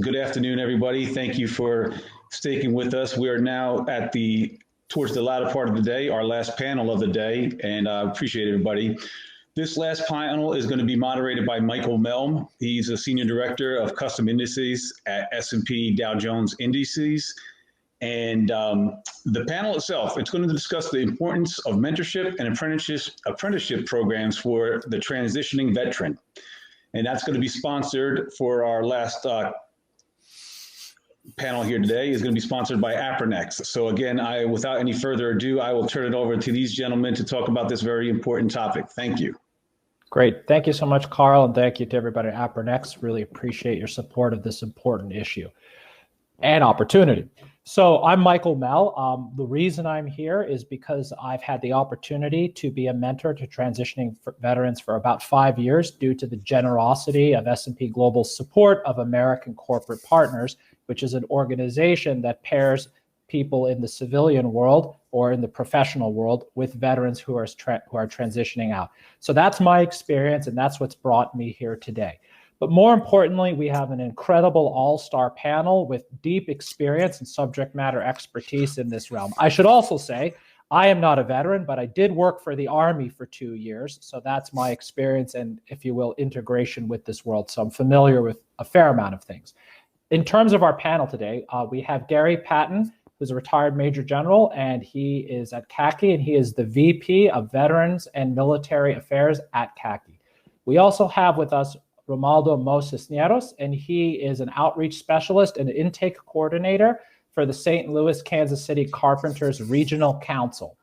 Good afternoon, everybody. Thank you for sticking with us. We are now towards the latter part of the day, our last panel of the day, and I appreciate everybody. This last panel is going to be moderated by Michael Mell. He's a Senior Director of Custom Indices at S&P Dow Jones Indices. And the panel itself, it's going to discuss the importance of mentorship and apprenticeship programs for the transitioning veteran. And that's going to be sponsored for our last panel here today is going to be sponsored by Apprenex. So again, without any further ado, I will turn it over to these gentlemen to talk about this very important topic. Thank you. Great. Thank you so much, Carl, and thank you to everybody at Apprenex. Really appreciate your support of this important issue and opportunity. So I'm Michael Mell. The reason I'm here is because I've had the opportunity to be a mentor to transitioning veterans for about 5 years due to the generosity of S&P Global's support of American Corporate Partners, which is an organization that pairs people in the civilian world or in the professional world with veterans who are transitioning out. So that's my experience, and that's what's brought me here today. But more importantly, we have an incredible all-star panel with deep experience and subject matter expertise in this realm. I should also say, I am not a veteran, but I did work for the Army for 2 years. So that's my experience and, if you will, integration with this world. So I'm familiar with a fair amount of things. In terms of our panel today, we have Gary Patton, who's a retired Major General, and he is at CACI, and he is the VP of Veterans and Military Affairs at CACI. We also have with us Romualdo Cisneros, and he is an outreach specialist and intake coordinator for the St. Louis, Kansas City Carpenters Regional Council.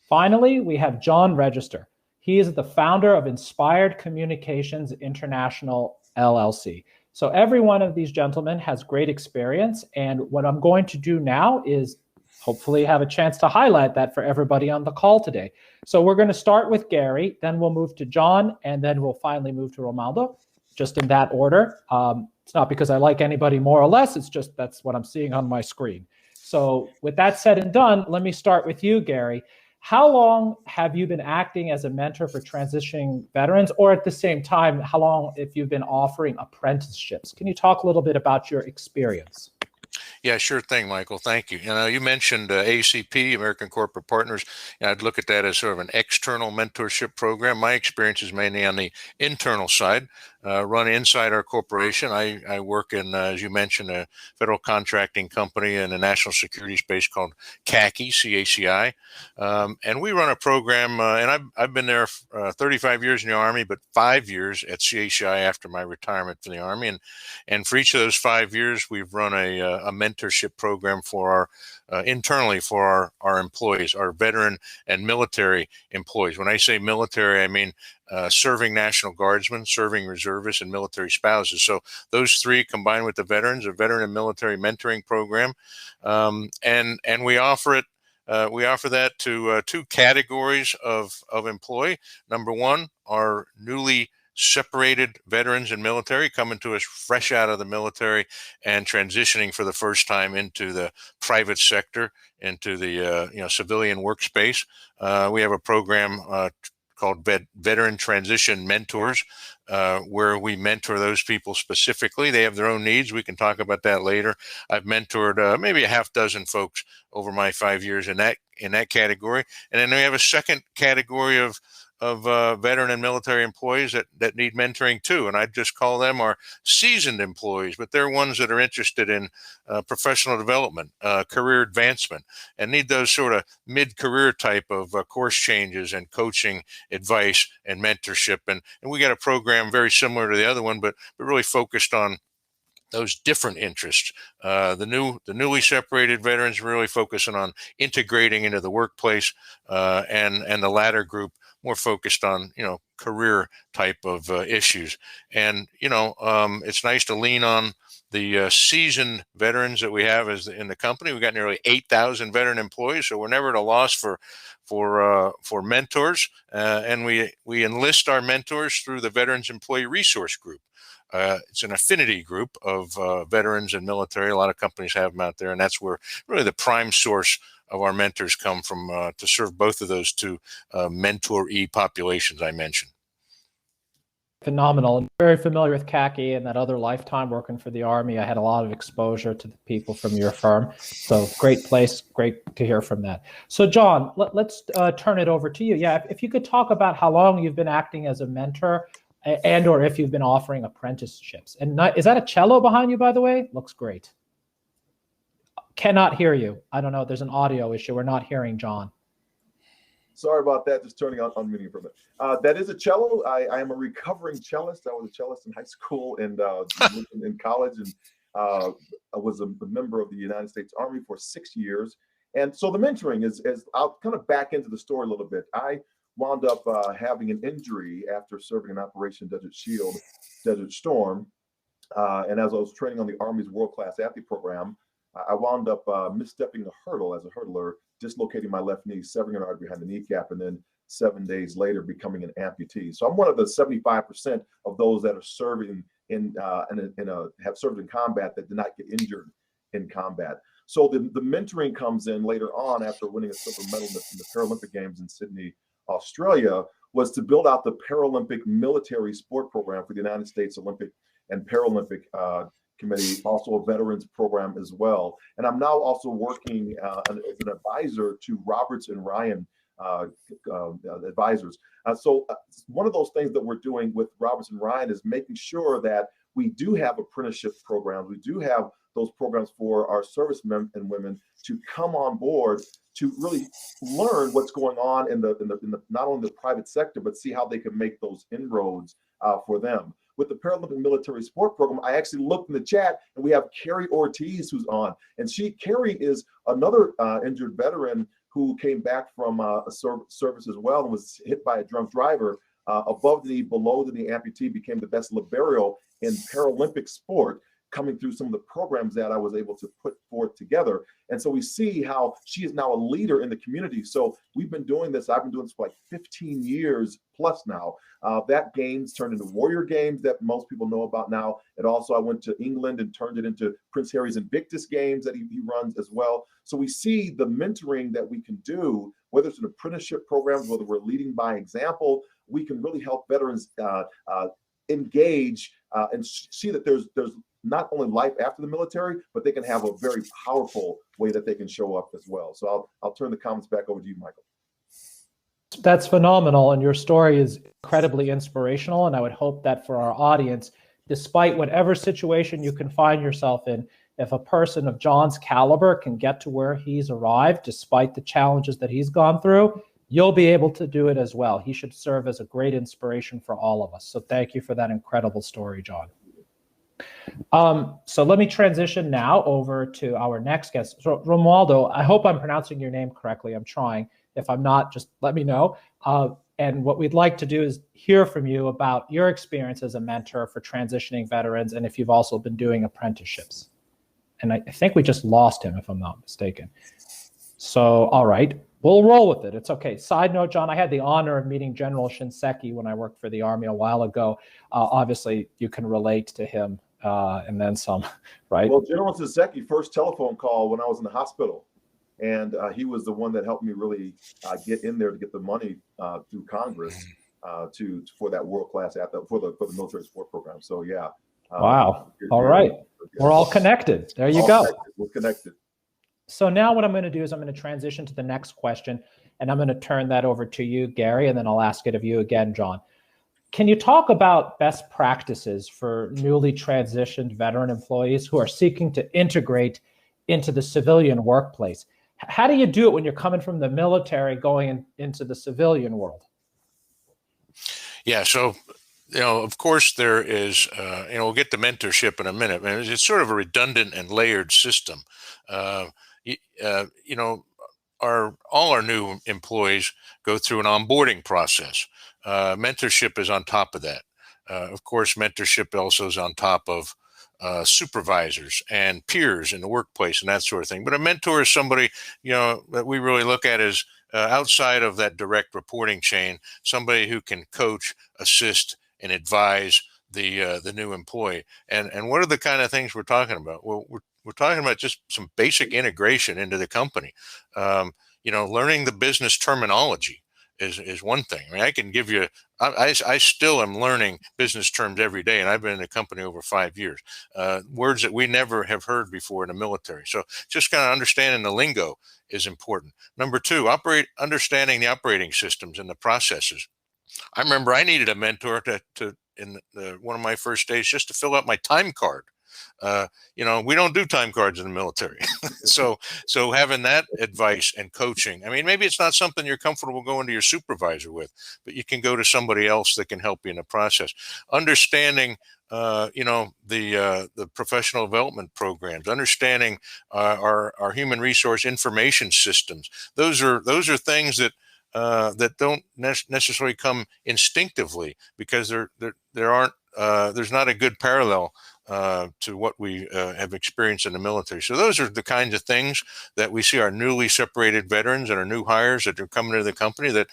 Finally, we have John Register. He is the founder of Inspired Communications International, LLC. So every one of these gentlemen has great experience, and what I'm going to do now is hopefully have a chance to highlight that for everybody on the call today. So we're going to start with Gary, then we'll move to John, and then we'll finally move to Romualdo, just in that order. It's not because I like anybody more or less, it's just that's what I'm seeing on my screen. So with that said and done, let me start with you, Gary. How long have you been acting as a mentor for transitioning veterans, or at the same time, how long have you been offering apprenticeships? Can you talk a little bit about your experience? Yeah, sure thing, Michael. Thank you. You mentioned ACP, American Corporate Partners. I'd look at that as sort of an external mentorship program. My experience is mainly on the internal side, run inside our corporation. I work in, as you mentioned, a federal contracting company in a national security space called CACI, C-A-C-I. And we run a program, and I've been there 35 years in the Army, but 5 years at CACI after my retirement from the Army. And for each of those 5 years, we've run a mentorship program for internally for our employees, our veteran and military employees. When I say military, I mean serving National Guardsmen, serving reservists, and military spouses. So those three combined with the veterans, a veteran and military mentoring program, and we offer it. We offer that to two categories of employee. Number one, our newly separated veterans and military coming to us fresh out of the military and transitioning for the first time into the private sector, into the civilian workspace. We have a program called Veteran Transition Mentors, where we mentor those people specifically. They have their own needs. We can talk about that later. I've mentored maybe a half dozen folks over my 5 years in that category. And then we have a second category of veteran and military employees that need mentoring too. And I just call them our seasoned employees, but they're ones that are interested in professional development, career advancement, and need those sort of mid-career type of course changes and coaching advice and mentorship. And we got a program very similar to the other one, but really focused on those different interests. The newly separated veterans really focusing on integrating into the workplace, and the latter group more focused on, career type of issues. And, it's nice to lean on the seasoned veterans that we have in the company. We've got nearly 8,000 veteran employees, so we're never at a loss for mentors. And we enlist our mentors through the Veterans Employee Resource Group. It's an affinity group of veterans and military. A lot of companies have them out there, and that's where really the prime source of our mentors come from, to serve both of those two mentoree populations I mentioned. Phenomenal. I'm very familiar with CACI and that other lifetime working for the Army. I had a lot of exposure to the people from your firm. So great place. Great to hear from that. So John, let's turn it over to you. Yeah, if you could talk about how long you've been acting as a mentor and or if you've been offering apprenticeships. And is that a cello behind you, by the way? Looks great. Cannot hear you. I don't know. There's an audio issue. We're not hearing John. Sorry about that. Just turning on muting for a minute. That is a cello. I am a recovering cellist. I was a cellist in high school and in college, and I was a member of the United States Army for 6 years. And so the mentoring is I'll kind of back into the story a little bit. I wound up having an injury after serving in Operation Desert Shield, Desert Storm. And as I was training on the Army's world-class athlete program, I wound up misstepping a hurdle as a hurdler, dislocating my left knee, severing an artery behind the kneecap, and then 7 days later becoming an amputee. So I'm one of the 75% of those that are serving have served in combat that did not get injured in combat. So the mentoring comes in later on after winning a silver medal in the Paralympic Games in Sydney, Australia, was to build out the Paralympic military sport program for the United States Olympic and Paralympic Committee, also a veterans program as well. And I'm now also working as an advisor to Roberts and Ryan advisors. So one of those things that we're doing with Roberts and Ryan is making sure that we do have apprenticeship programs. We do have those programs for our servicemen and women to come on board to really learn what's going on in the not only the private sector, but see how they can make those inroads for them. With the Paralympic Military Sport Program, I actually looked in the chat and we have Carrie Ortiz who's on. And Carrie is another injured veteran who came back from a service as well and was hit by a drunk driver. Above the knee, below the knee amputee, became the best libero in Paralympic sport, coming through some of the programs that I was able to put forth together. And so we see how she is now a leader in the community. So we've been doing this. I've been doing this for like 15 years plus now. That games turned into Warrior Games that most people know about now. And also I went to England and turned it into Prince Harry's Invictus Games that he runs as well. So we see the mentoring that we can do, whether it's an apprenticeship programs, whether we're leading by example, we can really help veterans engage and see that there's not only life after the military, but they can have a very powerful way that they can show up as well. So I'll turn the comments back over to you, Michael. That's phenomenal. And your story is incredibly inspirational. And I would hope that for our audience, despite whatever situation you can find yourself in, if a person of John's caliber can get to where he's arrived, despite the challenges that he's gone through, you'll be able to do it as well. He should serve as a great inspiration for all of us. So thank you for that incredible story, John. So let me transition now over to our next guest. So Romualdo, I hope I'm pronouncing your name correctly. I'm trying. If I'm not, just let me know. And what we'd like to do is hear from you about your experience as a mentor for transitioning veterans, and if you've also been doing apprenticeships. And I think we just lost him, if I'm not mistaken. So, all right, we'll roll with it. It's okay. Side note, John, I had the honor of meeting General Shinseki when I worked for the Army a while ago. Obviously, you can relate to him and then some, right? Well, General Shinseki, first telephone call when I was in the hospital. And he was the one that helped me really get in there to get the money through Congress for that world-class for the military sport program. So yeah. Wow. All right. We're all connected. There you go. We're connected. So now what I'm going to do is I'm going to transition to the next question, and I'm going to turn that over to you, Gary, and then I'll ask it of you again, John. Can you talk about best practices for newly transitioned veteran employees who are seeking to integrate into the civilian workplace? How do you do it when you're coming from the military going into the civilian world? Yeah, so, of course there is, we'll get to mentorship in a minute. It's sort of a redundant and layered system. All our new employees go through an onboarding process. Mentorship is on top of that. Of course, mentorship also is on top of supervisors and peers in the workplace and that sort of thing. But a mentor is somebody, that we really look at as outside of that direct reporting chain, somebody who can coach, assist, and advise the new employee. And what are the kind of things we're talking about? Well, we're talking about just some basic integration into the company. Learning the business terminology. is one thing. I mean, I can give you, I still am learning business terms every day, and I've been in the company over 5 years. Words that we never have heard before in the military. So just kind of understanding the lingo is important. Number two, understanding the operating systems and the processes. I remember I needed a mentor in one of my first days just to fill out my time card. We don't do time cards in the military. so having that advice and coaching, I mean, maybe it's not something you're comfortable going to your supervisor with, but you can go to somebody else that can help you in the process. Understanding, the professional development programs, understanding our human resource information systems. Those are things that don't necessarily come instinctively, because there aren't there's not a good parallel to what we have experienced in the military. So those are the kinds of things that we see our newly separated veterans and our new hires that are coming to the company that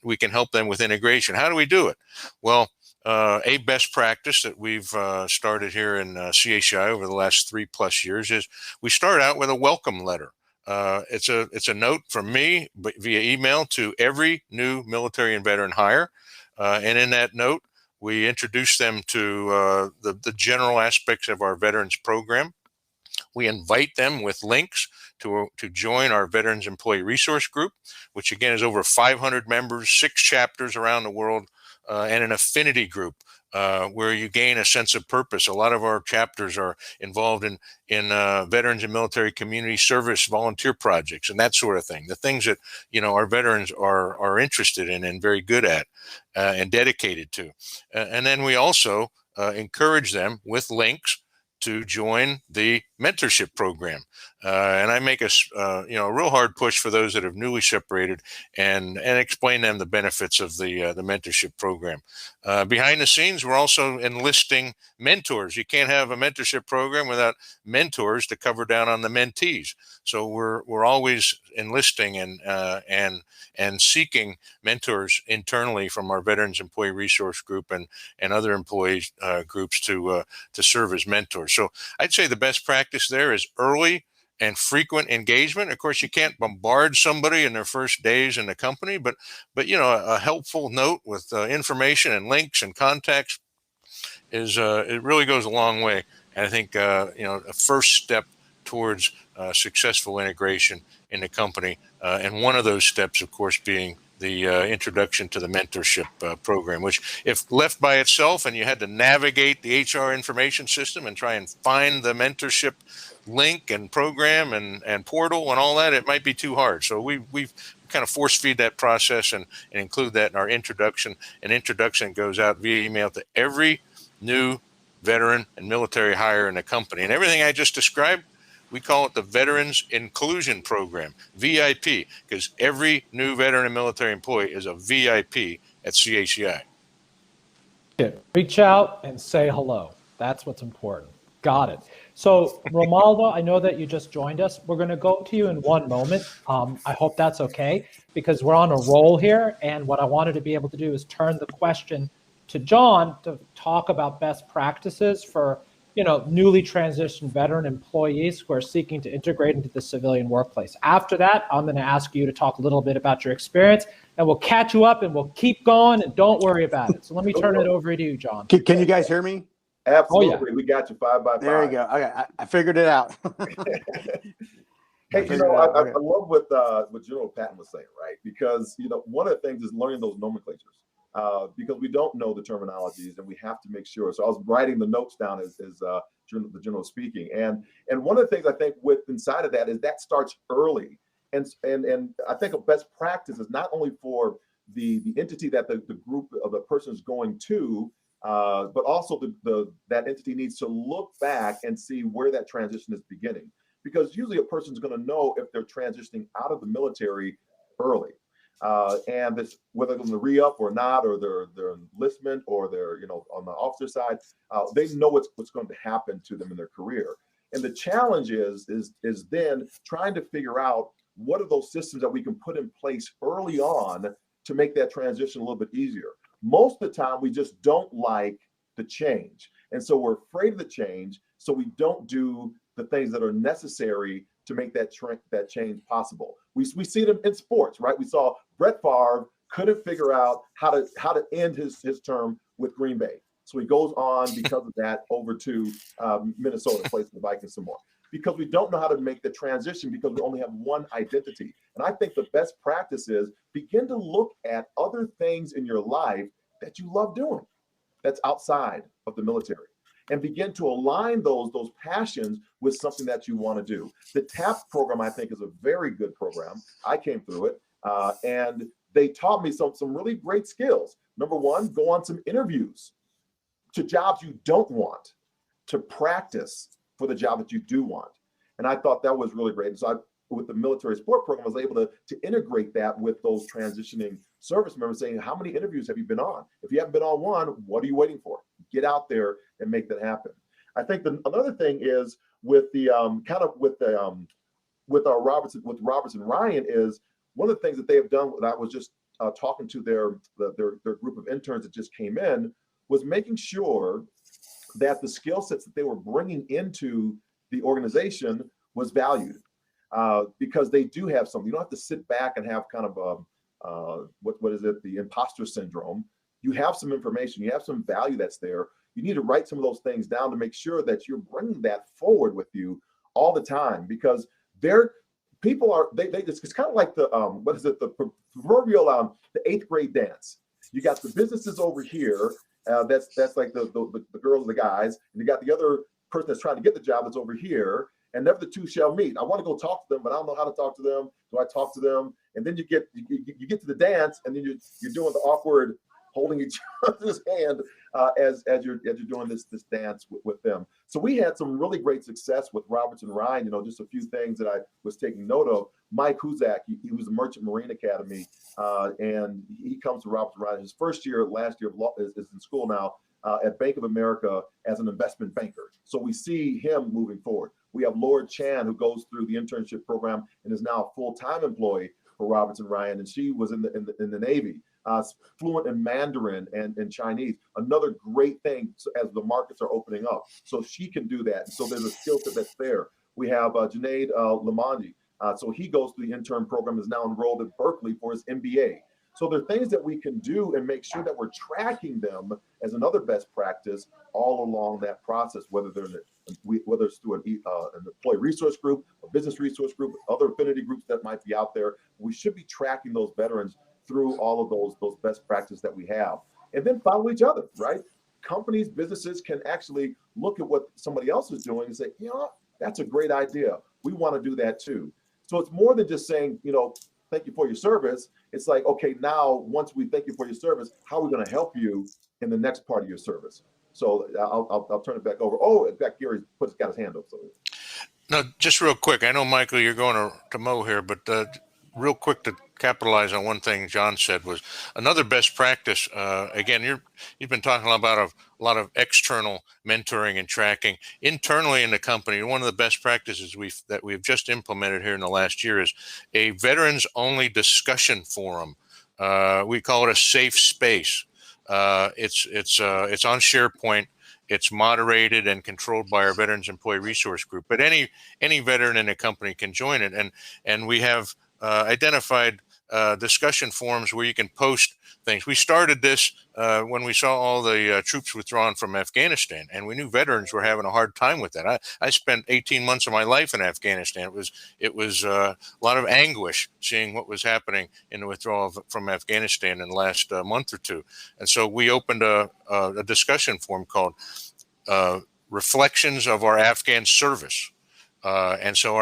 we can help them with integration. How do we do it? Well, a best practice that we've started here in CACI over the last 3+ years is we start out with a welcome letter. It's a note from me via email to every new military and veteran hire, and in that note, we introduce them to the general aspects of our veterans program. We invite them with links to join our Veterans Employee Resource Group, which again is over 500 members, 6 chapters around the world, and an affinity group where you gain a sense of purpose. A lot of our chapters are involved in veterans and military community service volunteer projects and that sort of thing. The things that our veterans are interested in and very good at and dedicated to. And then we also encourage them with links to join the mentorship program. And I make a real hard push for those that have newly separated and explain them the benefits of the mentorship program. Behind the scenes, we're also enlisting mentors. You can't have a mentorship program without mentors to cover down on the mentees. So we're always enlisting and seeking mentors internally from our Veterans Employee Resource Group and other employee groups to serve as mentors. So I'd say the best practice there is early and frequent engagement. Of course, you can't bombard somebody in their first days in the company, but a helpful note with information and links and contacts is it really goes a long way. And I think a first step towards successful integration in the company, and one of those steps, of course, being the introduction to the mentorship program, which if left by itself and you had to navigate the HR information system and try and find the mentorship link and program and portal and all that, it might be too hard. So we've kind of force feed that process and include that in our introduction. An introduction goes out via email to every new veteran and military hire in the company. And everything I just described, we call it the Veterans Inclusion Program, VIP, because every new veteran and military employee is a VIP at CACI. Reach out and say hello. That's what's important. Got it. So, Romualdo, I know that you just joined us. We're going to go to you in one moment. I hope that's okay, because we're on a roll here. And what I wanted to be able to do is turn the question to John to talk about best practices for newly transitioned veteran employees who are seeking to integrate into the civilian workplace. After that, I'm going to ask you to talk a little bit about your experience, and we'll catch you up and we'll keep going, and don't worry about it. So let me turn it over to you, John. Can you guys hear me? Absolutely. Oh, yeah. We got you 5 by 5. There you go. Okay, I figured it out. Hey, I love what General Patton was saying, right? Because, one of the things is learning those nomenclatures. Because we don't know the terminologies and we have to make sure. So I was writing the notes down as the general speaking. And one of the things I think with inside of that is that starts early. And I think a best practice is not only for the entity that the group of the person is going to, but also that entity needs to look back and see where that transition is beginning. Because usually a person's going to know if they're transitioning out of the military early. And this, whether they're going to re-up or not, or their enlistment, or they're on the officer side, they know what's going to happen to them in their career. And the challenge is then trying to figure out what are those systems that we can put in place early on to make that transition a little bit easier. Most of the time, we just don't like the change, and so we're afraid of the change, so we don't do the things that are necessary to make that change possible. We see them in sports, right? We saw Brett Favre couldn't figure out how to end his term with Green Bay. So he goes on because of that over to Minnesota, plays for the Vikings some more. Because we don't know how to make the transition because we only have one identity. And I think the best practice is begin to look at other things in your life that you love doing that's outside of the military, and begin to align those passions with something that you want to do. The TAP program, I think, is a very good program. I came through it, and they taught me some really great skills. Number one, go on some interviews to jobs you don't want, to practice for the job that you do want. And I thought that was really great. And so with the military sport program, I was able to integrate that with those transitioning service members, saying, how many interviews have you been on? If you haven't been on one, what are you waiting for? Get out there and make that happen. I think another thing is with the with Robertson Ryan is one of the things that they have done. That I was just talking to their group of interns that just came in, was making sure that the skill sets that they were bringing into the organization was valued, because they do have something. You don't have to sit back and have kind of what is it, the imposter syndrome. You have some information, you have some value that's there. You need to write some of those things down to make sure that you're bringing that forward with you all the time, because people are it's kind of like the the proverbial the 8th grade dance. You got the businesses over here, that's like the girls and the guys, and you got the other person that's trying to get the job that's over here, and never the two shall meet. I want to go talk to them, but I don't know how to talk to them. Do I talk to them? And then you get to the dance, and then you're doing the awkward holding each other's hand as you're doing this dance with them. So we had some really great success with Robertson Ryan. Just a few things that I was taking note of. Mike Huzak, he was a Merchant Marine Academy, and he comes to Robertson Ryan. His first year, last year of law, is in school now at Bank of America as an investment banker. So we see him moving forward. We have Laura Chan, who goes through the internship program and is now a full-time employee for Robertson Ryan, and she was in the Navy. Fluent in Mandarin and Chinese, another great thing as the markets are opening up. So she can do that. And so there's a skill set that's there. We have Junaid Lamandi. So he goes through the intern program, is now enrolled at Berkeley for his MBA. So there are things that we can do and make sure that we're tracking them as another best practice all along that process, whether it's through an employee resource group, a business resource group, other affinity groups that might be out there. We should be tracking those veterans through all of those best practices that we have, and then follow each other, right? Companies, businesses can actually look at what somebody else is doing and say, that's a great idea. We want to do that too. So it's more than just saying, thank you for your service. It's like, okay, now once we thank you for your service, how are we going to help you in the next part of your service? So I'll turn it back over. Oh, in fact, Gary's got his hand up. So. No, just real quick. I know, Michael, you're going to Mo here, but real quick to capitalize on one thing John said was another best practice. Again, you've been talking about a lot of external mentoring and tracking internally in the company. One of the best practices that we've just implemented here in the last year is a veterans only discussion forum. We call it a safe space. It's on SharePoint. It's moderated and controlled by our Veterans Employee Resource Group, but any veteran in a company can join it. And we have identified discussion forums where you can post things. We started this when we saw all the troops withdrawn from Afghanistan, and we knew veterans were having a hard time with that. I spent 18 months of my life in Afghanistan. It was a lot of anguish seeing what was happening in the withdrawal from Afghanistan in the last month or two. And so we opened a discussion forum called Reflections of Our Afghan Service. And so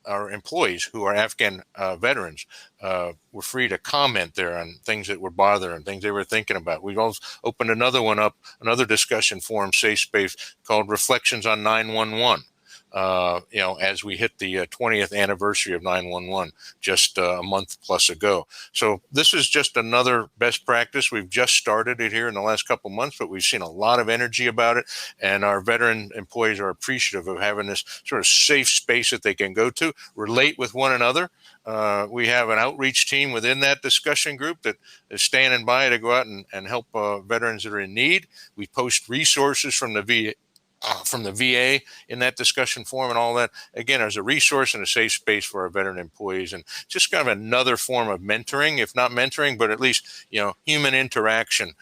our employees who are Afghan veterans were free to comment there on things that were bothering, things they were thinking about. We've also opened another discussion forum, safe space, called Reflections on 911. As we hit the 20th anniversary of 911 just a month plus ago. So this is just another best practice. We've just started it here in the last couple of months, but we've seen a lot of energy about it. And our veteran employees are appreciative of having this sort of safe space that they can go to, relate with one another. We have an outreach team within that discussion group that is standing by to go out and help veterans that are in need. We post resources from the from the VA in that discussion forum and all that. Again, as a resource and a safe space for our veteran employees, and just kind of another form of mentoring, if not mentoring, but at least, human interaction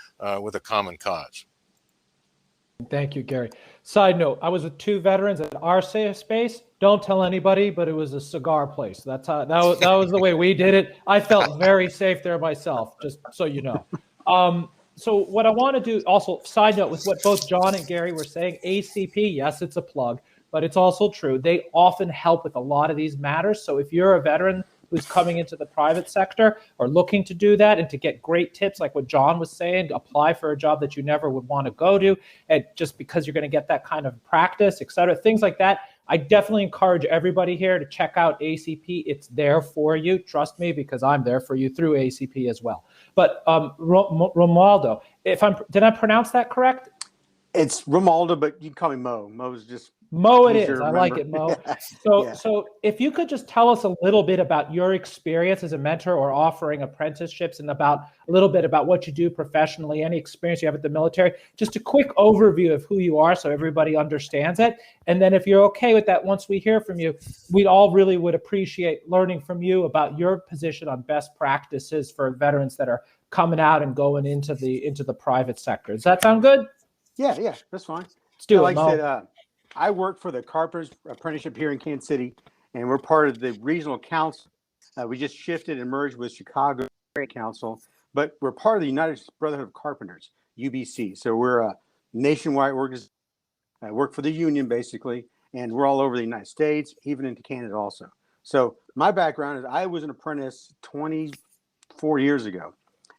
with a common cause. Thank you, Gary. Side note, I was with 2 veterans at our safe space. Don't tell anybody, but it was a cigar place. That's how that was the way we did it. I felt very safe there myself, just so you know. So what I want to do, also side note with what both John and Gary were saying, ACP, yes, it's a plug, but it's also true. They often help with a lot of these matters. So if you're a veteran who's coming into the private sector or looking to do that and to get great tips, like what John was saying, to apply for a job that you never would want to go to, and just because you're going to get that kind of practice, et cetera, things like that, I definitely encourage everybody here to check out ACP. It's there for you. Trust me, because I'm there for you through ACP as well. But Romualdo, did I pronounce that correct? It's Romualdo, but you can call me Mo. Mo's just Mo it is. I like it, Mo. Yeah. So if you could just tell us a little bit about your experience as a mentor or offering apprenticeships, and about a little bit about what you do professionally, any experience you have at the military, just a quick overview of who you are so everybody understands it. And then if you're okay with that, once we hear from you, we all really would appreciate learning from you about your position on best practices for veterans that are coming out and going into the private sector. Does that sound good? Yeah, that's fine. Let's do it, like Mo. I said, I work for the Carpenters apprenticeship here in Kansas City, and we're part of the regional council. We just shifted and merged with Chicago Council, but we're part of the United Brotherhood of Carpenters, UBC. So we're a nationwide organization. I work for the union basically, and we're all over the United States, even into Canada also. So my background is I was an apprentice 24 years ago,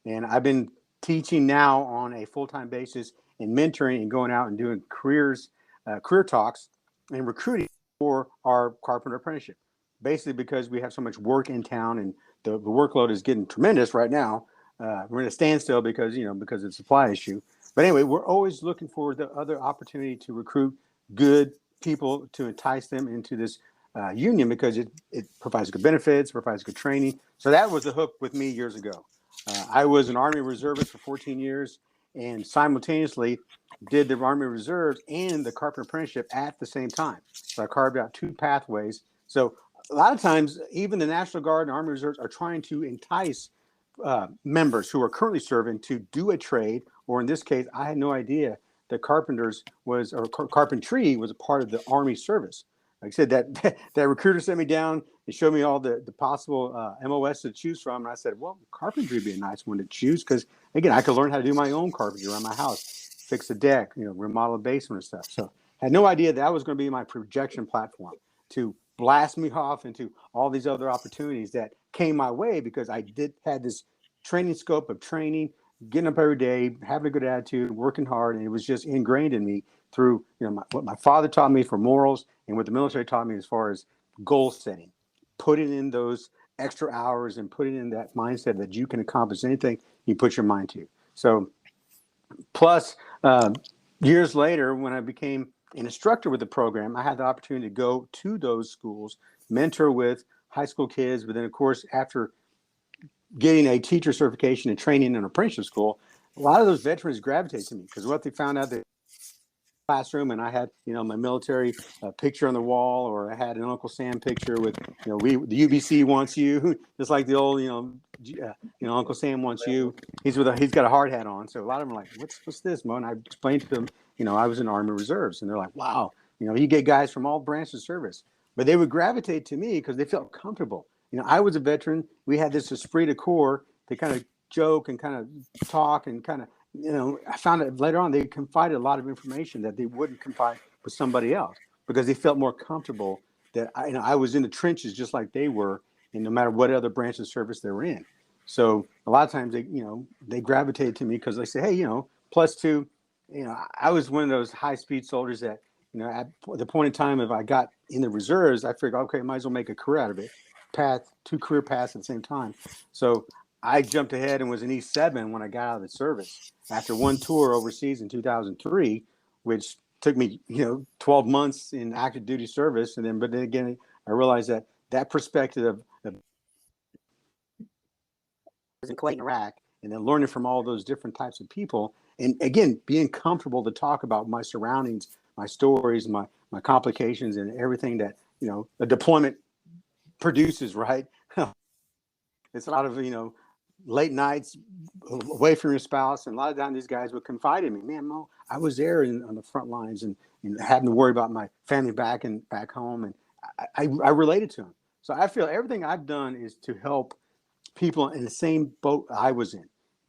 and I've been teaching now on a full-time basis and mentoring and going out and doing career talks and recruiting for our carpenter apprenticeship, basically because we have so much work in town and the workload is getting tremendous right now. We're in a standstill because of the supply issue. But anyway, we're always looking for the other opportunity to recruit good people to entice them into this union, because it provides good benefits, provides good training. So that was the hook with me years ago. I was an Army reservist for 14 years and simultaneously did the Army Reserves and the Carpenter Apprenticeship at the same time. So I carved out 2 pathways. So a lot of times, even the National Guard and Army Reserves are trying to entice members who are currently serving to do a trade, or in this case, I had no idea that carpentry was a part of the Army service. Like I said, that recruiter sent me down and showed me all the possible MOS to choose from. And I said, well, carpentry would be a nice one to choose, because, again, I could learn how to do my own carpentry around my house, fix a deck, remodel a basement and stuff. So I had no idea that was going to be my projection platform to blast me off into all these other opportunities that came my way, because I had this training scope of training, getting up every day, having a good attitude, working hard. And it was just ingrained in me through what my father taught me for morals and what the military taught me as far as goal setting, putting in those extra hours and putting in that mindset that you can accomplish anything you put your mind to. So plus years later, when I became an instructor with the program, I had the opportunity to go to those schools, mentor with high school kids. But then, of course, after getting a teacher certification and training in an apprenticeship school, a lot of those veterans gravitated to me, because what they found out that classroom and I had my military picture on the wall, or I had an Uncle Sam picture with the UBC wants you, just like the old Uncle Sam wants you. He's got a hard hat on, so a lot of them are like, what's this, Mo? And I explained to them I was in Army Reserves, and they're like, wow, you get guys from all branches of service. But they would gravitate to me because they felt comfortable. I was a veteran. We had this esprit de corps to kind of joke and kind of talk and kind of, I found out later on they confided a lot of information that they wouldn't confide with somebody else, because they felt more comfortable that I was in the trenches just like they were, and no matter what other branch of service they were in. So a lot of times they gravitated to me because they say, hey, +2, I was one of those high speed soldiers that, at the point in time, if I got in the reserves, I figured, okay, might as well make a career out of it. 2 career paths at the same time. So I jumped ahead and was in E7 when I got out of the service after one tour overseas in 2003, which took me, 12 months in active duty service. But then again, I realized that perspective of in Kuwait and Iraq, and then learning from all those different types of people. And again, being comfortable to talk about my surroundings, my stories, my complications, and everything that, you know, a deployment produces, right? It's a lot of, you know, late nights away from your spouse. And a lot of times these guys would confide in me, man, Mo, I was there on the front lines and having to worry about my family back home. And I related to them. So I feel everything I've done is to help people in the same boat I was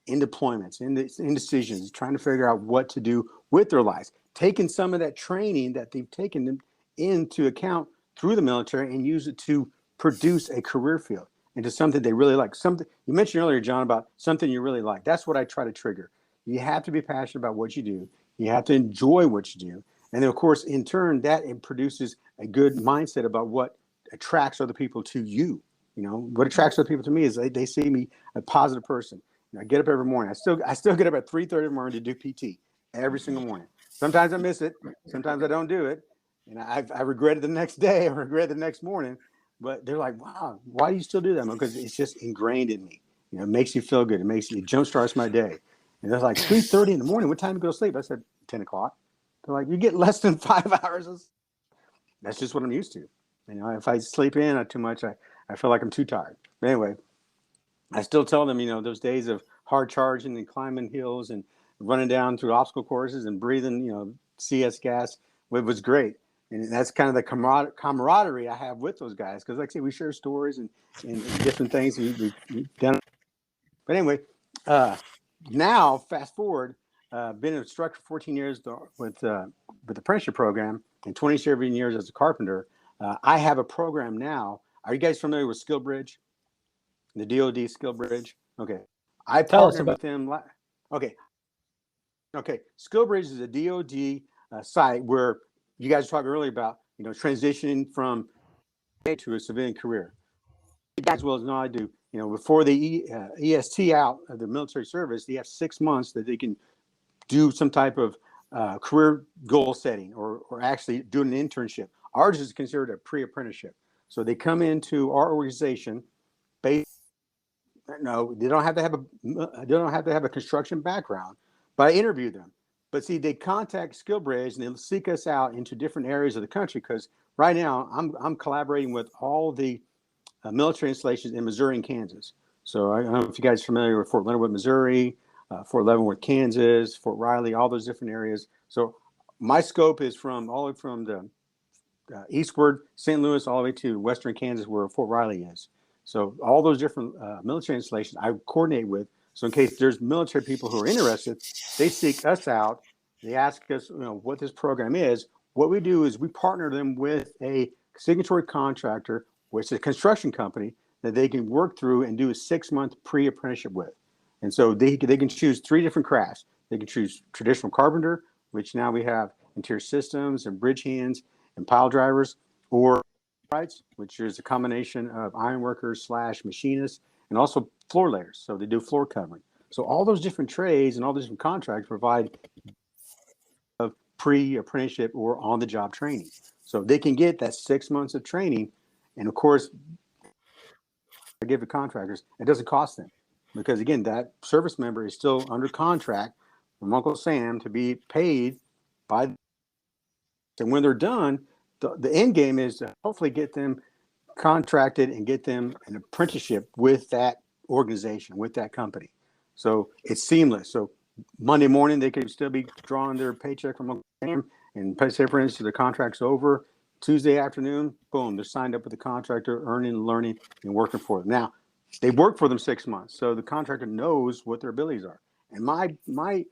in deployments, in decisions, trying to figure out what to do with their lives, taking some of that training that they've taken into account through the military and use it to produce a career field into something they really like. Something you mentioned earlier, John, about something you really like. That's what I try to trigger. You have to be passionate about what you do. You have to enjoy what you do. And then, of course, in turn, that it produces a good mindset about what attracts other people to you. You know, what attracts other people to me is they see me a positive person. You know, I get up every morning. I still get up at 3:30 in the morning to do PT every single morning. Sometimes I miss it. Sometimes I don't do it. And I regret it the next day. I regret it the next morning. But they're like, wow, why do you still do that? Because it's just ingrained in me. You know, it makes you feel good. It jumpstarts my day. And they're like, 3:30 in the morning. What time do you go to sleep? I said, 10 o'clock. They're like, you get less than 5 hours. That's just what I'm used to. You know, if I sleep in too much, I feel like I'm too tired. But anyway, I still tell them, you know, those days of hard charging and climbing hills and running down through obstacle courses and breathing, you know, CS gas, it was great. And that's kind of the camaraderie I have with those guys. Because like I say, we share stories and different things we've done. But anyway, now fast forward, been an instructor for 14 years with the apprenticeship program and 27 years as a carpenter. I have a program now. Are you guys familiar with SkillBridge? The DoD SkillBridge? Okay. I partnered with them. Okay. SkillBridge is a DoD site where you guys were talking earlier about, you know, transitioning from to a civilian career. As well as I do, you know, before the EST out of the military service, they have 6 months that they can do some type of career goal setting or actually do an internship. Ours is considered a pre-apprenticeship. So they come into our organization based. No, they don't have to have a construction background, but I interview them. But see, they contact SkillBridge and they seek us out into different areas of the country because right now I'm collaborating with all the military installations in Missouri and Kansas. So I don't know if you guys are familiar with Fort Leonard Wood, Missouri, Fort Leavenworth, Kansas, Fort Riley, all those different areas. So my scope is from all the way from the eastward, St. Louis, all the way to western Kansas, where Fort Riley is. So all those different military installations I coordinate with. So in case there's military people who are interested, they seek us out. They ask us, you know, what this program is. What we do is we partner them with a signatory contractor, which is a construction company that they can work through and do a 6-month pre-apprenticeship with. And so they can choose 3 different crafts. They can choose traditional carpenter, which now we have interior systems and bridge hands and pile drivers, or which is a combination of ironworkers / machinists and also floor layers. So they do floor covering. So all those different trades and all those different contracts provide of pre-apprenticeship or on-the-job training. So they can get that 6 months of training. And of course, I give the contractors, it doesn't cost them because again, that service member is still under contract from Uncle Sam to be paid by. And when they're done, the end game is to hopefully get them contracted and get them an apprenticeship with that organization, with that company. So it's seamless. So Monday morning, they could still be drawing their paycheck from Uncle Sam and pay difference to the contract's over. Tuesday afternoon, boom, they're signed up with the contractor, earning, learning, and working for them. Now, they work for them 6 months, so the contractor knows what their abilities are. And my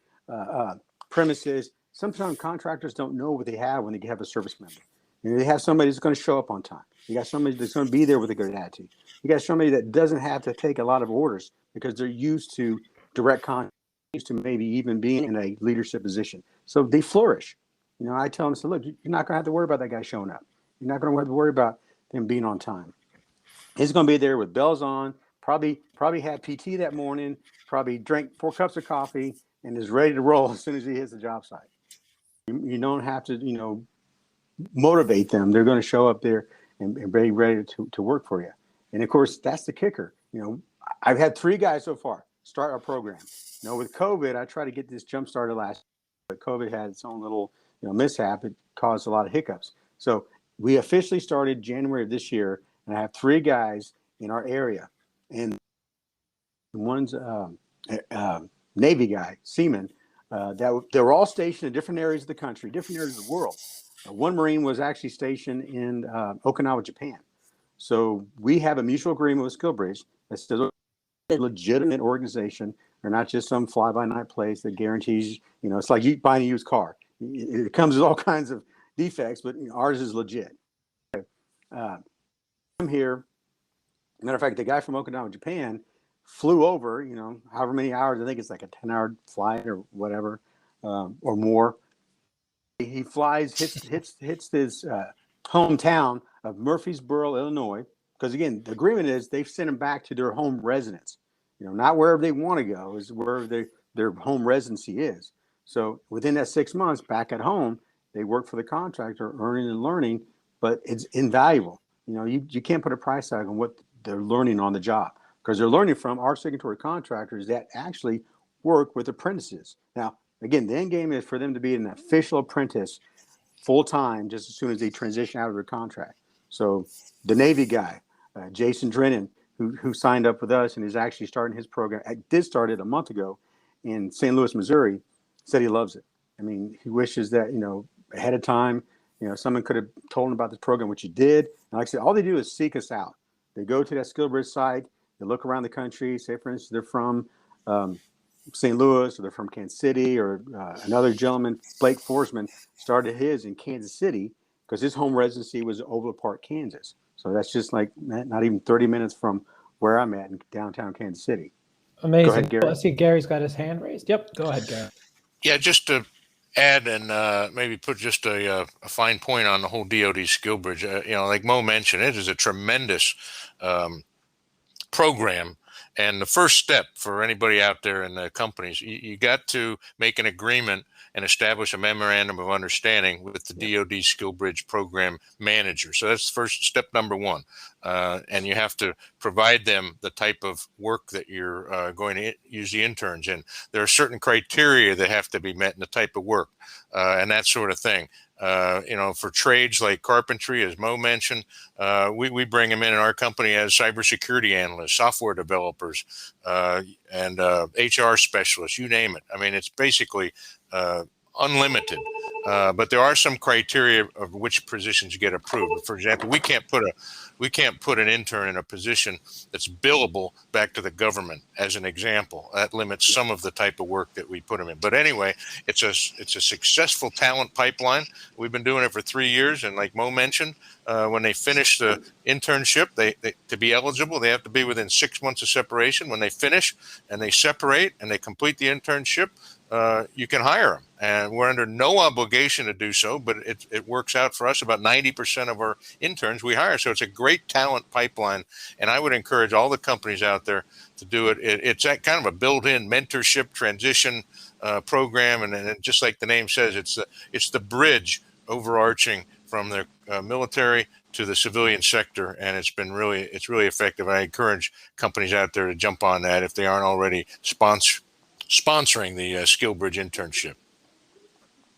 premise is sometimes contractors don't know what they have when they have a service member. You know, they have somebody that's going to show up on time. You got somebody that's going to be there with a good attitude. You got somebody that doesn't have to take a lot of orders because they're used to direct contact, used to maybe even being in a leadership position. So they flourish. You know, I tell them, so look, you're not going to have to worry about that guy showing up. You're not going to have to worry about them being on time. He's going to be there with bells on, probably had PT that morning, probably drank 4 cups of coffee, and is ready to roll as soon as he hits the job site. You don't have to, you know, motivate them. They're going to show up there and be ready to work for you. And of course, that's the kicker. You know, I've had 3 guys so far start our program. You know, with COVID, I tried to get this jump started last year, but COVID had its own little mishap, it caused a lot of hiccups. So we officially started January of this year, and I have 3 guys in our area, and one's Navy guy, seaman. They were all stationed in different areas of the country, different areas of the world. One Marine was actually stationed in Okinawa, Japan. So we have a mutual agreement with SkillBridge that's still a legitimate organization. They're not just some fly-by-night place that guarantees, it's like you buying a used car. It comes with all kinds of defects, but ours is legit. I'm here. Matter of fact, the guy from Okinawa, Japan, flew over, however many hours. I think it's like a 10-hour flight or whatever, or more. He flies, hits his hometown of Murfreesboro, Illinois, because again, the agreement is they've sent him back to their home residence. Not wherever they want to go, is wherever their home residency is. So within that 6 months, back at home, they work for the contractor, earning and learning, but it's invaluable. You can't put a price tag on what they're learning on the job, because they're learning from our signatory contractors that actually work with apprentices. Now, again, the end game is for them to be an official apprentice full-time just as soon as they transition out of their contract. So the Navy guy, Jason Drennan, who signed up with us and is actually starting his program, did start it a month ago in St. Louis, Missouri, said he loves it. I mean, he wishes that, ahead of time, someone could have told him about this program, which he did. And like I said, all they do is seek us out. They go to that SkillBridge site, they look around the country, say, for instance, they're from St. Louis, or they're from Kansas City, or another gentleman, Blake Forsman, started his in Kansas City because his home residency was Overland Park, Kansas. So that's just like not even 30 minutes from where I'm at in downtown Kansas City. Amazing. Go ahead, Gary. I see Gary's got his hand raised. Yep, go ahead, Gary. Yeah, just to add and maybe put just a fine point on the whole DoD SkillBridge. Like Mo mentioned, it is a tremendous program. And the first step for anybody out there in the companies, you got to make an agreement and establish a memorandum of understanding with the DoD SkillBridge program manager. So that's first step number 1. And you have to provide them the type of work that you're going to use the interns in. There are certain criteria that have to be met in the type of work and that sort of thing. For trades like carpentry, as Mo mentioned, we bring them in our company as cybersecurity analysts, software developers, and HR specialists, you name it. I mean, it's basically unlimited. But there are some criteria of which positions get approved. For example, we can't put an intern in a position that's billable back to the government, as an example. That limits some of the type of work that we put them in. But anyway, it's a successful talent pipeline. We've been doing it for 3 years, and like Mo mentioned, when they finish the internship, they to be eligible, they have to be within 6 months of separation. When they finish and they separate and they complete the internship, you can hire them, and we're under no obligation to do so, but it works out for us. About 90% of our interns we hire. So it's a great talent pipeline, and I would encourage all the companies out there to do it. It's that kind of a built-in mentorship transition program, and just like the name says, it's the bridge overarching from the military to the civilian sector, and it's really effective. I encourage companies out there to jump on that if they aren't already sponsoring the SkillBridge internship.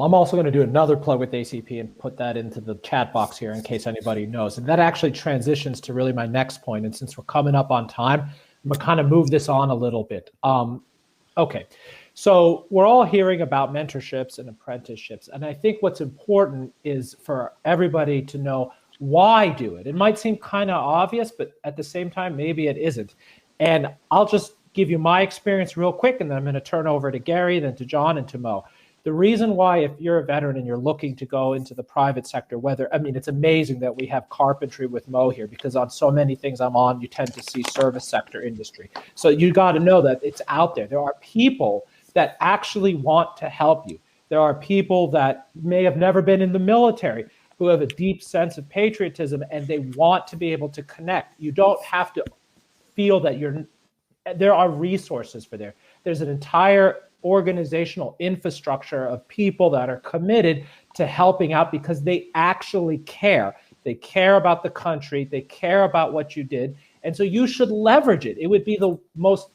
I'm also going to do another plug with ACP and put that into the chat box here in case anybody knows. And that actually transitions to really my next point. And since we're coming up on time, I'm going to kind of move this on a little bit. Okay, so we're all hearing about mentorships and apprenticeships. And I think what's important is for everybody to know why do it. It might seem kind of obvious, but at the same time, maybe it isn't. And I'll just give you my experience real quick, and then I'm going to turn over to Gary, then to John, and to Mo. The reason why, if you're a veteran and you're looking to go into the private sector, it's amazing that we have carpentry with Mo here, because on so many things I'm on, you tend to see service sector industry. So you got to know that it's out there. There are people that actually want to help you. There are people that may have never been in the military who have a deep sense of patriotism, and they want to be able to connect. You don't have to feel that there are resources for there. There's an entire organizational infrastructure of people that are committed to helping out because they actually care. They care about the country. They care about what you did. And so you should leverage it. It would be the most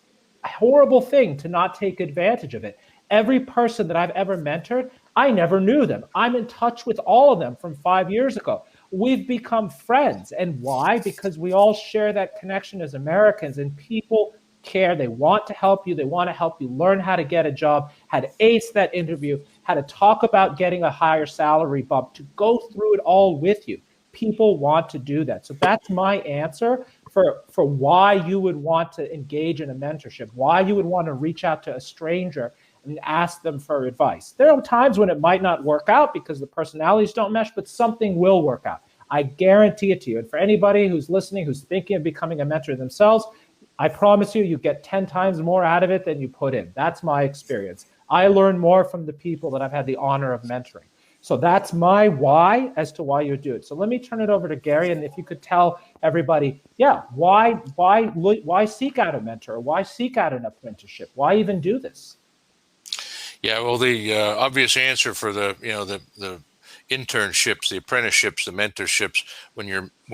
horrible thing to not take advantage of it. Every person that I've ever mentored, I never knew them. I'm in touch with all of them from 5 years ago. We've become friends. And why? Because we all share that connection as Americans, and people care. They want to help you. They want to help you learn how to get a job, how to ace that interview, how to talk about getting a higher salary bump, to go through it all with you. People want to do that. So that's my answer for why you would want to engage in a mentorship, why you would want to reach out to a stranger and ask them for advice. There are times when it might not work out because the personalities don't mesh, but something will work out. I guarantee it to you. And for anybody who's listening, who's thinking of becoming a mentor themselves, I promise you, you get 10 times more out of it than you put in. That's my experience. I learn more from the people that I've had the honor of mentoring. So that's my why as to why you do it. So let me turn it over to Gary, and if you could tell everybody, yeah, why seek out a mentor? Why seek out an apprenticeship? Why even do this? Yeah, well, the obvious answer for the internships, the apprenticeships, the mentorships when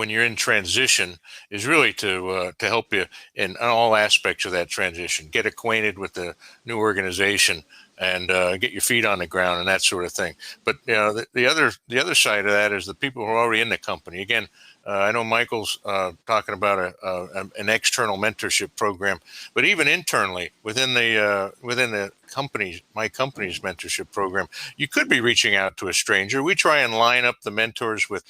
you're in transition is really to help you in all aspects of that transition. Get acquainted with the new organization and get your feet on the ground and that sort of thing. But the other side of that is the people who are already in the company. Again, I know Michael's talking about an external mentorship program, but even internally within the company's mentorship program, you could be reaching out to a stranger. We try and line up the mentors with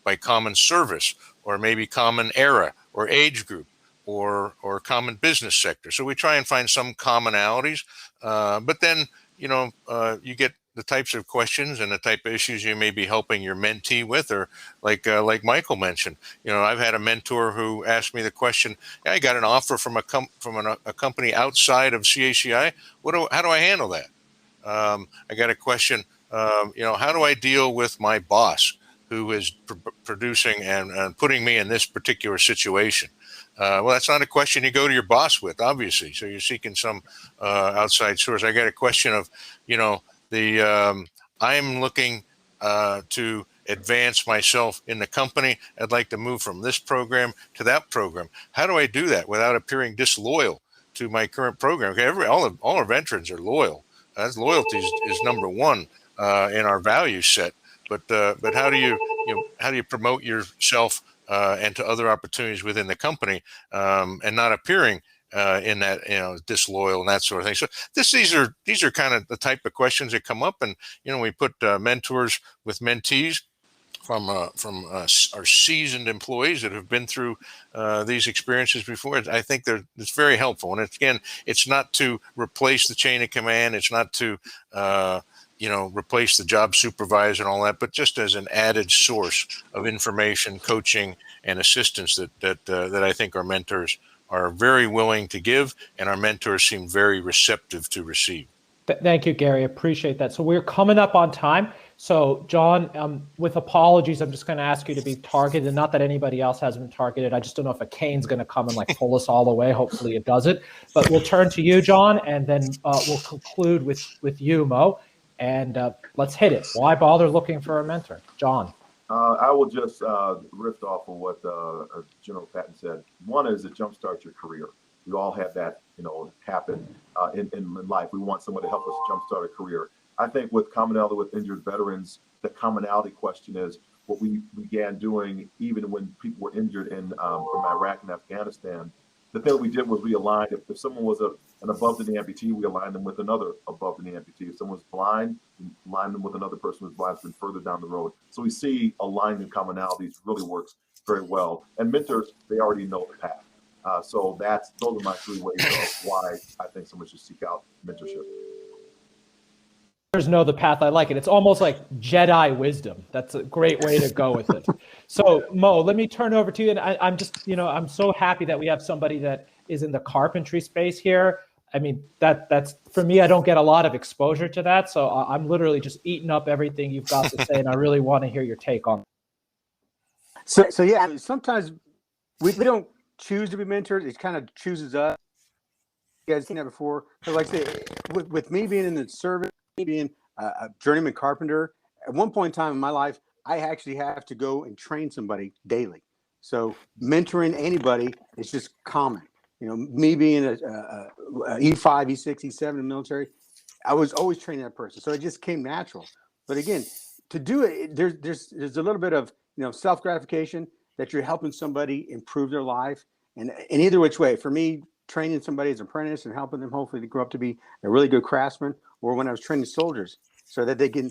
by common service, or maybe common era or age group, or common business sector. So we try and find some commonalities, but then you get the types of questions and the type of issues you may be helping your mentee with, or like Michael mentioned. I've had a mentor who asked me the question, I got an offer from a company outside of CACI. How do I handle that? I got a question, how do I deal with my boss who is producing and putting me in this particular situation? Well, that's not a question you go to your boss with, obviously. So you're seeking some outside source. I got a question of, I'm looking to advance myself in the company. I'd like to move from this program to that program. How do I do that without appearing disloyal to my current program? Okay, all our veterans are loyal. That's loyalty is number one in our value set. But how do you promote yourself and to other opportunities within the company, and not appearing in that disloyal and that sort of thing? So these are kind of the type of questions that come up, and we put mentors with mentees from our seasoned employees that have been through these experiences before. I think it's very helpful, and it's not to replace the chain of command. It's not to replace the job supervisor and all that, but just as an added source of information, coaching, and assistance that I think our mentors are very willing to give, and our mentors seem very receptive to receive. Thank you, Gary. Appreciate that. So we're coming up on time. So John, with apologies, I'm just going to ask you to be targeted. And not that anybody else has been targeted. I just don't know if a cane's going to come and pull us all away. Hopefully it doesn't. But we'll turn to you, John, and then we'll conclude with you, Mo. And let's hit it. Why bother looking for a mentor? John. I will just riff off of what General Patton said. One is to jumpstart your career. We all have that, happen in life. We want someone to help us jumpstart a career. I think with commonality with injured veterans, the commonality question is what we began doing even when people were injured in from Iraq and Afghanistan. The thing we did was we aligned. If someone was an above the knee amputee, we aligned them with another above the knee amputee. If someone was blind, we aligned them with another person who's blind, been further down the road. So we see aligned and commonalities really works very well. And mentors, they already know the path. So those are my three ways of why I think someone should seek out mentorship. Know the path. I like it. It's almost like Jedi wisdom. That's a great way to go with it. So Mo, let me turn over to you. And I'm just, I'm so happy that we have somebody that is in the carpentry space here. I mean, that's for me, I don't get a lot of exposure to that. So I'm literally just eating up everything you've got to say. And I really want to hear your take on it. So yeah, sometimes we don't choose to be mentored. It kind of chooses us. You guys seen that before. So like I say, with me being in the service, being a journeyman carpenter, at one point in time in my life, I actually have to go and train somebody daily. So mentoring anybody is just common. Me being a E5, E6, E7 in the military, I was always training that person. So it just came natural. But again, to do it, there's a little bit of, self-gratification that you're helping somebody improve their life. And either which way, for me, training somebody as an apprentice and helping them hopefully to grow up to be a really good craftsman, or when I was training soldiers, so that they can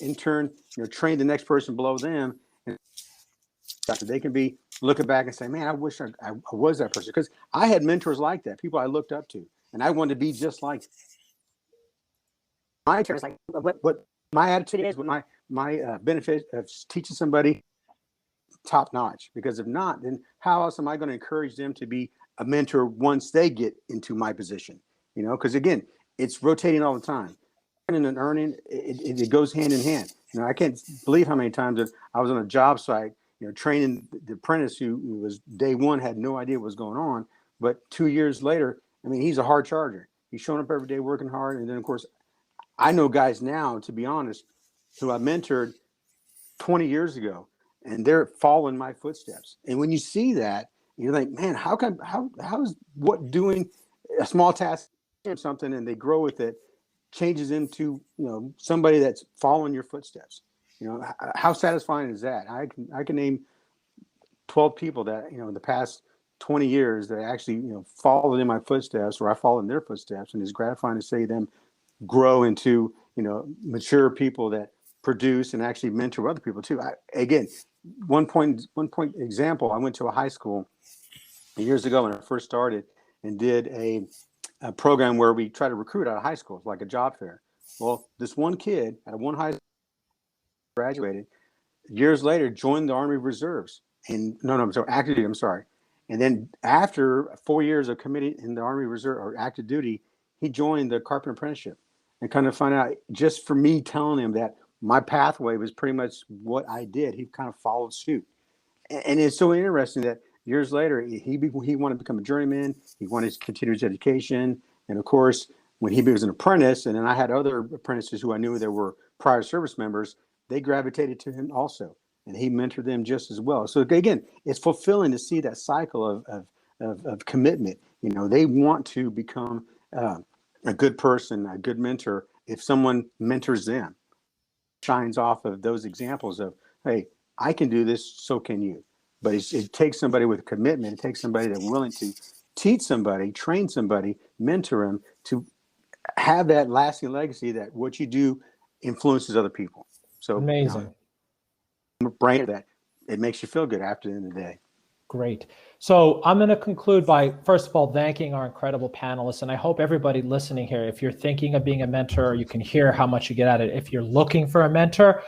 in turn, train the next person below them, and they can be looking back and say, man, I wish I was that person. Because I had mentors like that, people I looked up to, and I wanted to be just like my turn. It's like what my attitude is, what my benefit of teaching somebody top notch. Because if not, then how else am I going to encourage them to be a mentor once they get into my position? Because again, it's rotating all the time. Earning and earning, it goes hand in hand. I can't believe how many times that I was on a job site, training the apprentice who was day one, had no idea what was going on. But 2 years later, I mean, he's a hard charger. He's showing up every day working hard. And then, of course, I know guys now, to be honest, who I mentored 20 years ago, and they're following my footsteps. And when you see that, you're like, man, how is what doing a small task or something, and they grow with it, changes into somebody that's following your footsteps. How satisfying is that? I can name 12 people that in the past 20 years that actually followed in my footsteps, or I followed in their footsteps, and it's gratifying to see them grow into mature people that produce and actually mentor other people too. Again, one point example, I went to a high school years ago when I first started and did a program where we try to recruit out of high schools, like a job fair. Well, this one kid at one high school graduated, years later joined the Army Reserves. And active duty, I'm sorry. And then after 4 years of committing in the Army Reserve or active duty, he joined the Carpenter Apprenticeship, and kind of find out, just for me telling him that my pathway was pretty much what I did, he kind of followed suit. And it's so interesting that years later, he wanted to become a journeyman. He wanted to continue his education. And of course, when he was an apprentice, and then I had other apprentices who I knew that were prior service members, they gravitated to him also. And he mentored them just as well. So again, it's fulfilling to see that cycle of commitment. They want to become a good person, a good mentor. If someone mentors them, shines off of those examples of, hey, I can do this, so can you. But it takes somebody with commitment. It takes somebody that's willing to teach somebody, train somebody, mentor them, to have that lasting legacy that what you do influences other people. So amazing. Brain that it makes you feel good after the end of the day. Great. So I'm going to conclude by, first of all, thanking our incredible panelists. And I hope everybody listening here, if you're thinking of being a mentor, you can hear how much you get out of it. If you're looking for a mentor,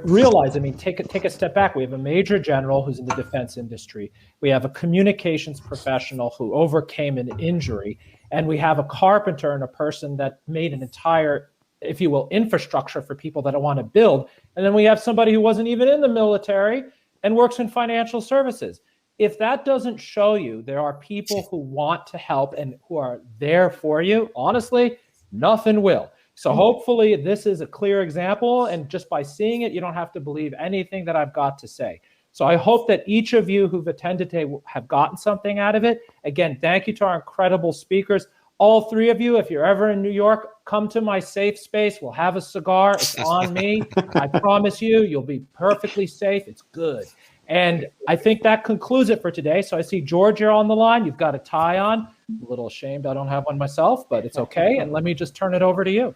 realize, take a step back. We have a major general who's in the defense industry. We have a communications professional who overcame an injury. And we have a carpenter and a person that made an entire, if you will, infrastructure for people that want to build. And then we have somebody who wasn't even in the military and works in financial services. If that doesn't show you there are people who want to help and who are there for you, honestly, nothing will. So hopefully this is a clear example, and just by seeing it, you don't have to believe anything that I've got to say. So I hope that each of you who've attended today have gotten something out of it. Again, thank you to our incredible speakers. All three of you, if you're ever in New York, come to my safe space. We'll have a cigar. It's on me. I promise you, you'll be perfectly safe. It's good. And I think that concludes it for today. So I see George, you're on the line. You've got a tie on. I'm a little ashamed I don't have one myself, but it's okay. And let me just turn it over to you.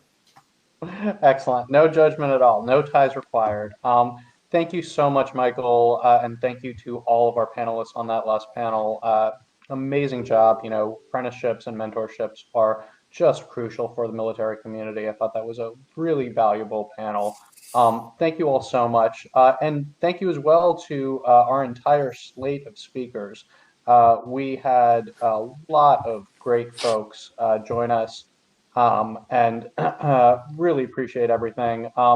Excellent. No judgment at all. No ties required. Thank you so much, Michael. And thank you to all of our panelists on that last panel. Amazing job. Apprenticeships and mentorships are just crucial for the military community. I thought that was a really valuable panel. Thank you all so much. And thank you as well to our entire slate of speakers. We had a lot of great folks join us, and really appreciate everything.